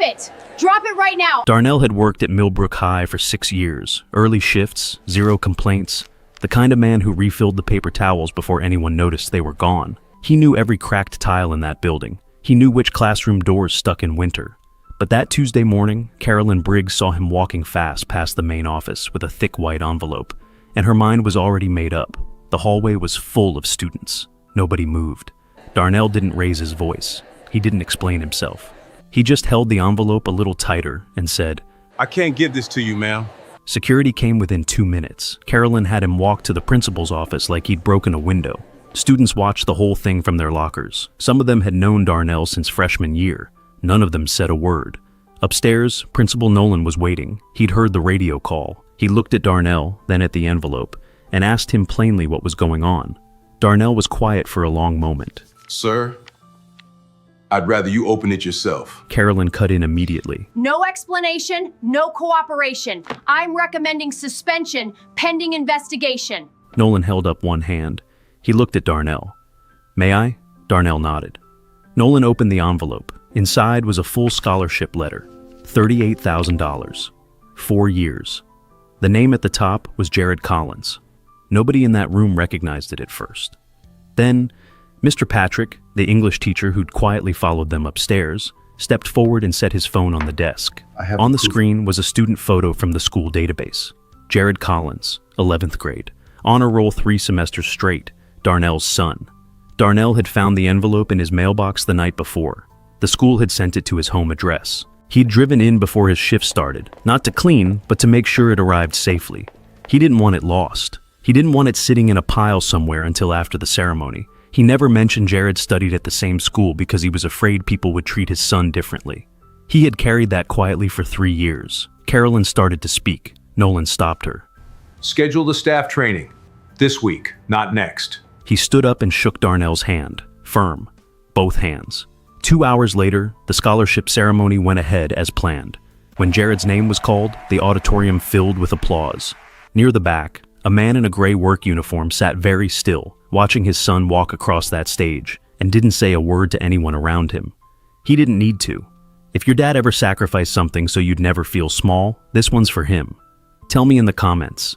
it! Drop it right now! Darnell had worked at Millbrook High for 6 years. Early shifts, zero complaints. The kind of man who refilled the paper towels before anyone noticed they were gone. He knew every cracked tile in that building. He knew which classroom doors stuck in winter. But that Tuesday morning, Carolyn Briggs saw him walking fast past the main office with a thick white envelope, and her mind was already made up. The hallway was full of students. Nobody moved. Darnell didn't raise his voice. He didn't explain himself. He just held the envelope a little tighter and said, "I can't give this to you, ma'am." Security came within 2 minutes. Carolyn had him walk to the principal's office like he'd broken a window. Students watched the whole thing from their lockers. Some of them had known Darnell since freshman year. None of them said a word. Upstairs, Principal Nolan was waiting. He'd heard the radio call. He looked at Darnell, then at the envelope, and asked him plainly what was going on. Darnell was quiet for a long moment. "Sir, I'd rather you open it yourself." Carolyn cut in immediately. No explanation, no cooperation. I'm recommending suspension pending investigation. Nolan held up one hand. He looked at Darnell. "May I?" Darnell nodded. Nolan opened the envelope. Inside was a full scholarship letter, $38,000, 4 years. The name at the top was Jared Collins. Nobody in that room recognized it at first. Then, Mr. Patrick, the English teacher who'd quietly followed them upstairs, stepped forward and set his phone on the desk. On the screen was a student photo from the school database. Jared Collins, 11th grade, honor roll 3 semesters straight, Darnell's son. Darnell had found the envelope in his mailbox the night before. The school had sent it to his home address. He'd driven in before his shift started, not to clean, but to make sure it arrived safely. He didn't want it lost. He didn't want it sitting in a pile somewhere until after the ceremony. He never mentioned Jared studied at the same school because he was afraid people would treat his son differently. He had carried that quietly for 3 years. Carolyn started to speak. Nolan stopped her. "Schedule the staff training. This week, not next." He stood up and shook Darnell's hand, firm, both hands. 2 hours later, the scholarship ceremony went ahead as planned. When Jared's name was called, the auditorium filled with applause. Near the back, a man in a gray work uniform sat very still, watching his son walk across that stage, and didn't say a word to anyone around him. He didn't need to. If your dad ever sacrificed something so you'd never feel small, this one's for him. Tell me in the comments,